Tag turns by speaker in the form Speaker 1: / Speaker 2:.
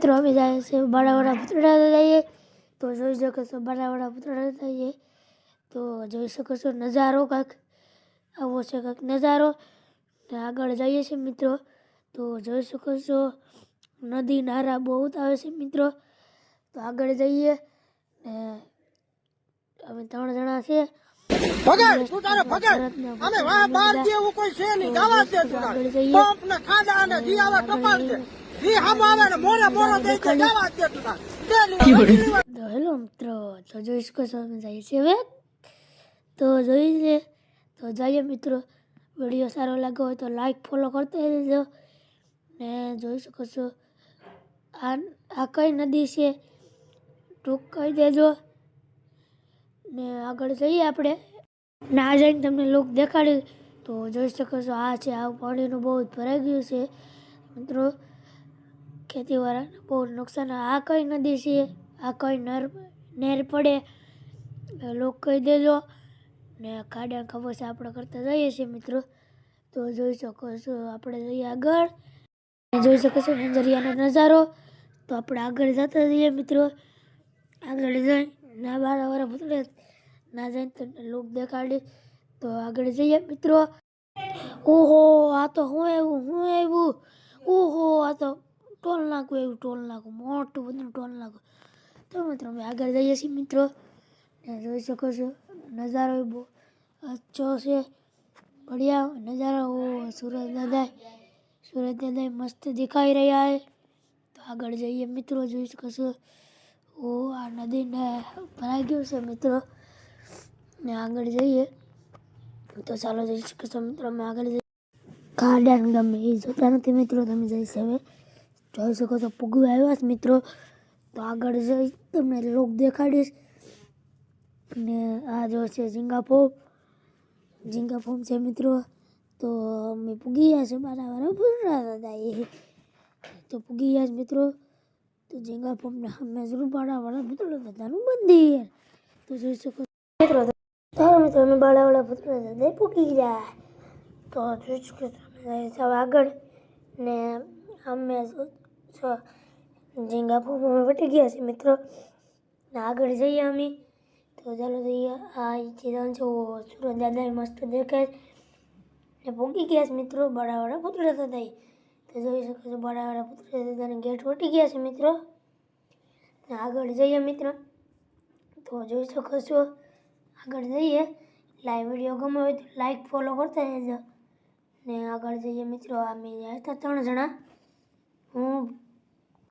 Speaker 1: મિત્રો અમે જાય છે બાળાવાળા ભૂતળા જઈએ તો જોઈ શકો છો બાળાવાળા ભૂતળા જઈએ તો જોઈ શકો છો નજારો કાંઈક આવો છે કાંઈક નજારો ને આગળ જઈએ છીએ મિત્રો તો જોઈ શકો છો નદી નારા બહુ આવે છે મિત્રો તો આગળ જઈએ ને અમે 3 જણા છે
Speaker 2: ભગાડ તું તારે ભગાડ અમે વાહ બાર જે એવું કોઈ છે નહીં જવા દે તું પંપ ને ખાડા અને જી આવે કપાળ દે જી હામ આવે ને મોરે મોરો દે કે જવા દે તું
Speaker 1: તો હેલો મિત્રો તો જોઈ શકો છો અમે જઈએ છીએ હવે તો જોઈએ તો જઈએ મિત્રો વિડીયો સારો લાગ્યો હોય તો લાઈક ફોલો કરતા રહેજો ને જોઈ શકો છો આ કઈ નદી છે ટૂંક કહી દેજો ને આગળ જઈએ આપણે ને આ જઈને તમને લુક દેખાડી તો જોઈ શકો છો આ છે આ પાણીનું બહુ જ ભરાઈ ગયું છે મિત્રો ખેતીવાળાને બહુ નુકસાન આ કઈ નદી છે આ કઈ નેર પડે લોક કહી દેજો ને ખાડા ખબર છે આપણે કરતા જઈએ છીએ મિત્રો તો જોઈ શકો છો આપણે જઈએ આગળ જોઈ શકો છો અંજરિયાનો નજારો તો આપણે આગળ જતા જઈએ મિત્રો આગળ જઈ ના બાળાવાળા ભૂતળે ના જઈને તમને લોક દેખાડી તો આગળ જઈએ મિત્રો ઓહો આ તો હું આવ્યું ઓહો આ તો ટોલ નાખું મોટું બધું ટોલ નાખું તો મિત્રો અમે આગળ જઈએ છીએ મિત્રો ને જોઈ શકો છો નજારો બહુ અચ્છો છે બઢિયા નજારો સૂરજ દાદા મસ્ત દેખાઈ રહ્યા છે તો આગળ જઈએ મિત્રો જોઈ શકો છો આ નદીને ભરાઈ ગયું છે મિત્રો ને આગળ જઈએ તો ચાલો જઈ શકો છો મિત્રો અમે આગળ જઈએ ખાડા ગમે એ જોતા નથી મિત્રો તમે જઈ હવે જોઈ શકો છો પૂગી આવ્યા છે મિત્રો તો આગળ જઈ તમને લોક દેખાડીશ ને આ જો છે ઝીંગા ફોમ છે મિત્રો તો અમે પૂગી ગયા છે બાળાવાળા ભૂતળા દાદા એ તો પૂગી ગયા છે મિત્રો તો ઝીંગા ફોમને સામે જરૂર બાળાવાળા ભૂતળા દાદાનું મંદિર તો જોઈ શકો મિત્રો મિત્રો અમે બાળાવાળા ભૂતળા દાદા પૂગી ગયા તો જોઈ શકો છો આગળ ને અમે ઝીંગા ફોમ અમે વટી ગયા છે મિત્રો ને આગળ જઈએ અમે તો ચાલો જઈએ આ ચીજાન છે સુરત દાદા મસ્ત દેખાય ને પૂગી ગયા છે મિત્રો બાળાવાળા ભૂતળા દાદા તો જોઈ શકો છો બાળાવાળા ભૂતળા દાદાને ગેટ વટી ગયા છે મિત્રો ને આગળ જઈએ મિત્રો તો જોઈ શકો છો આગળ જઈએ વિડીયો ગમે હોય તો લાઈક ફોલો કરતા રહેજો ને આગળ જઈએ મિત્રો અમે હતા 3 જણા હું